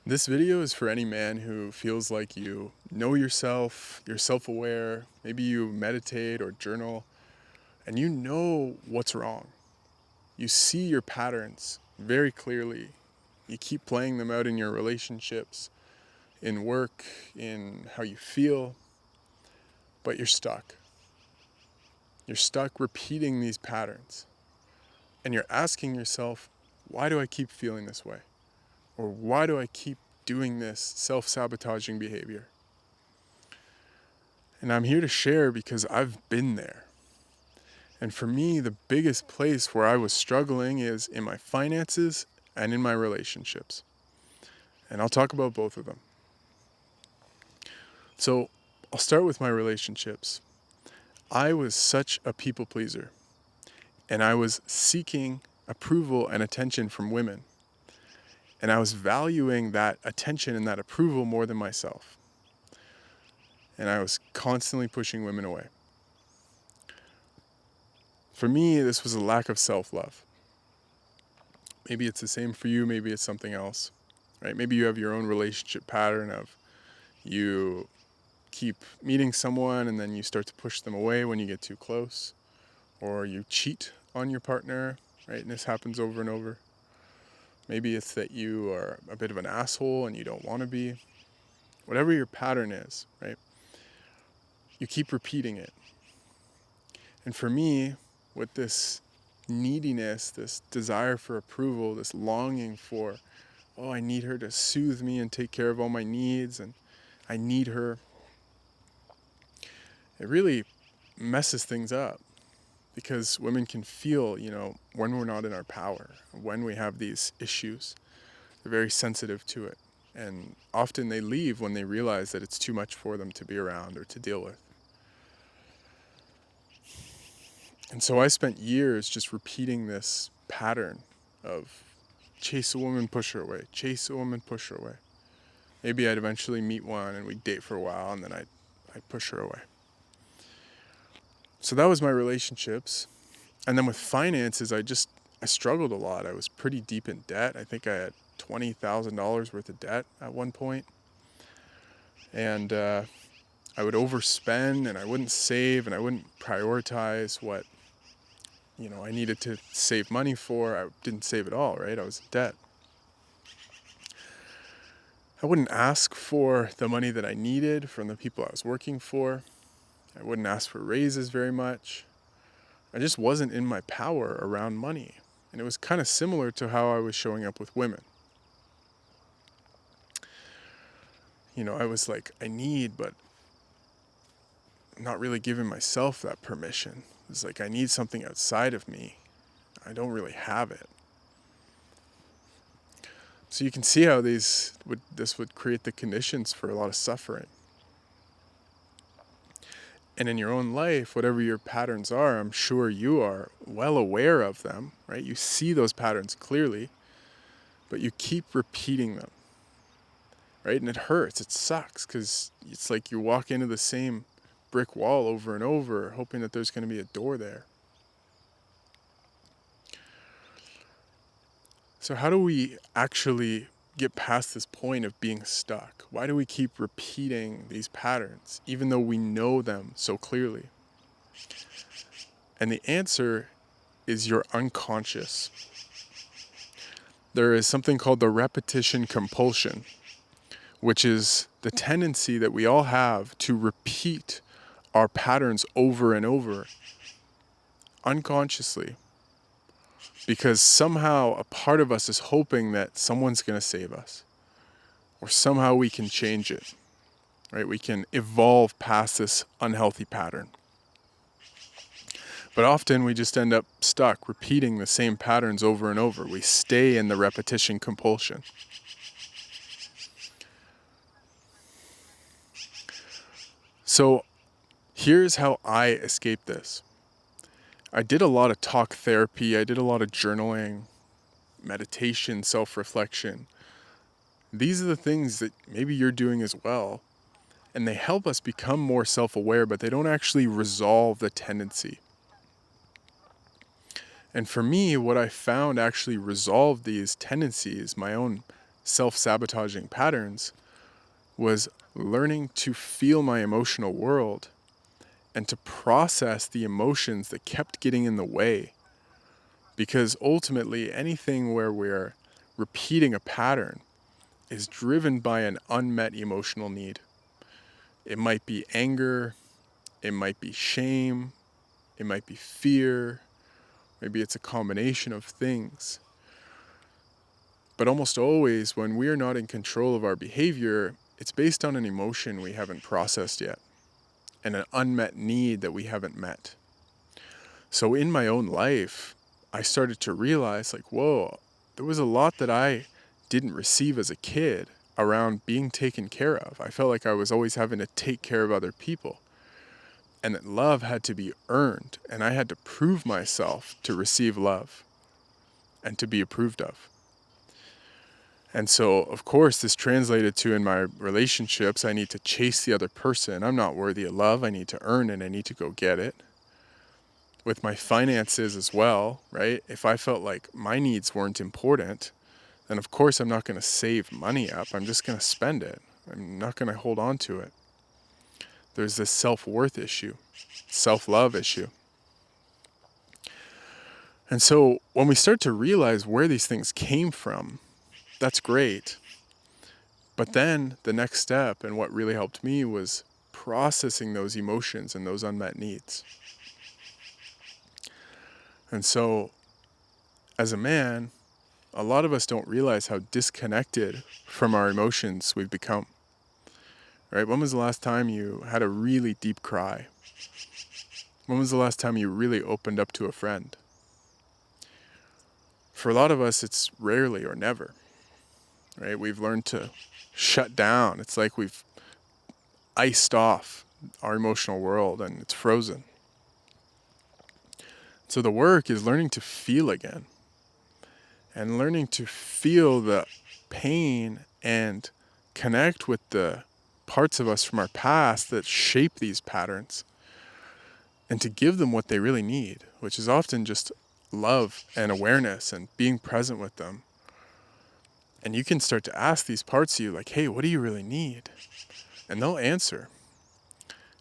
This video is for any man who feels like you know yourself, you're self-aware, maybe you meditate or journal, and you know what's wrong. You see your patterns very clearly. You keep playing them out in your relationships, in work, in how you feel, but you're stuck. You're stuck repeating these patterns. And you're asking yourself, why do I keep feeling this way? Or why do I keep doing this self-sabotaging behavior? And I'm here to share because I've been there. And for me, the biggest place where I was struggling is in my finances and in my relationships. And I'll talk about both of them. So I'll start with my relationships. I was such a people pleaser, and I was seeking approval and attention from women. And I was valuing that attention and that approval more than myself. And I was constantly pushing women away. For me, this was a lack of self-love. Maybe it's the same for you, maybe it's something else, right? Maybe you have your own relationship pattern of you keep meeting someone and then you start to push them away when you get too close, or you cheat on your partner, right? And this happens over and over. Maybe it's that you are a bit of an asshole and you don't want to be. Whatever your pattern is, right? You keep repeating it. And for me, with this neediness, this desire for approval, this longing for, oh, I need her to soothe me and take care of all my needs, and I need her. It really messes things up because women can feel, when we're not in our power, when we have these issues, they're very sensitive to it. And often they leave when they realize that it's too much for them to be around or to deal with. And so I spent years just repeating this pattern of chase a woman, push her away, chase a woman, push her away. Maybe I'd eventually meet one and we'd date for a while and then I'd push her away. So that was my relationships. And then with finances, I struggled a lot. I was pretty deep in debt. I think I had $20,000 worth of debt at one point. And I would overspend and I wouldn't save and I wouldn't prioritize what, I needed to save money for. I didn't save at all, right? I was in debt. I wouldn't ask for the money that I needed from the people I was working for. I wouldn't ask for raises very much. I just wasn't in my power around money. And it was kind of similar to how I was showing up with women. I was like, I need, but not really giving myself that permission. It's like, I need something outside of me. I don't really have it. So you can see how this would create the conditions for a lot of suffering. And in your own life, whatever your patterns are, I'm sure you are well aware of them, right? You see those patterns clearly, but you keep repeating them, right? And it hurts, it sucks, because it's like you walk into the same brick wall over and over, hoping that there's going to be a door there. So how do we actually get past this point of being stuck? Why do we keep repeating these patterns, even though we know them so clearly? And the answer is your unconscious. There is something called the repetition compulsion, which is the tendency that we all have to repeat our patterns over and over unconsciously, because somehow a part of us is hoping that someone's going to save us, or somehow we can change it, right? We can evolve past this unhealthy pattern. But often we just end up stuck repeating the same patterns over and over. We stay in the repetition compulsion. So here's how I escaped this. I did a lot of talk therapy. I did a lot of journaling, meditation, self-reflection. These are the things that maybe you're doing as well. And they help us become more self-aware, but they don't actually resolve the tendency. And for me, what I found actually resolved these tendencies, my own self-sabotaging patterns was learning to feel my emotional world and to process the emotions that kept getting in the way. Because ultimately, anything where we're repeating a pattern is driven by an unmet emotional need. It might be anger, it might be shame, it might be fear, maybe it's a combination of things. But almost always, when we are not in control of our behavior, it's based on an emotion we haven't processed yet and an unmet need that we haven't met. So in my own life, I started to realize, like, whoa, there was a lot that I didn't receive as a kid around being taken care of. I felt like I was always having to take care of other people, and that love had to be earned, and I had to prove myself to receive love and to be approved of. And so, of course, this translated to in my relationships, I need to chase the other person. I'm not worthy of love. I need to earn it. I need to go get it. With my finances as well, right? If I felt like my needs weren't important, then of course I'm not going to save money up. I'm just going to spend it. I'm not going to hold on to it. There's this self-worth issue, self-love issue. And so when we start to realize where these things came from, that's great. But then the next step, and what really helped me, was processing those emotions and those unmet needs. And so as a man, a lot of us don't realize how disconnected from our emotions we've become. Right? When was the last time you had a really deep cry? When was the last time you really opened up to a friend? For a lot of us, it's rarely or never. Right? We've learned to shut down. It's like we've iced off our emotional world and it's frozen. So the work is learning to feel again and learning to feel the pain and connect with the parts of us from our past that shape these patterns and to give them what they really need, which is often just love and awareness and being present with them. And you can start to ask these parts of you, like, hey, what do you really need? And they'll answer.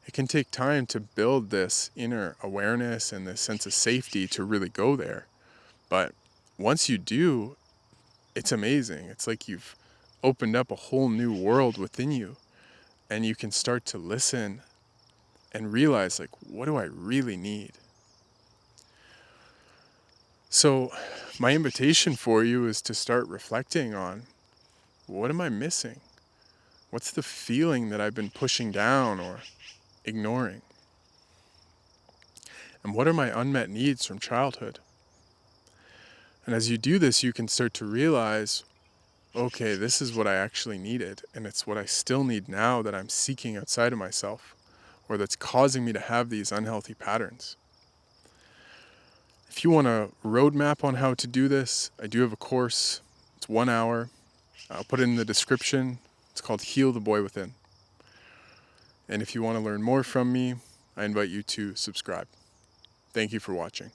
It can take time to build this inner awareness and this sense of safety to really go there. But once you do, it's amazing. It's like you've opened up a whole new world within you, and you can start to listen and realize, like, what do I really need? So my invitation for you is to start reflecting on, what am I missing? What's the feeling that I've been pushing down or ignoring? And what are my unmet needs from childhood? And as you do this, you can start to realize, okay, this is what I actually needed, and it's what I still need now that I'm seeking outside of myself, or that's causing me to have these unhealthy patterns. If you want a roadmap on how to do this, I do have a course. It's 1 hour. I'll put it in the description. It's called Heal the Boy Within. And if you want to learn more from me, I invite you to subscribe. Thank you for watching.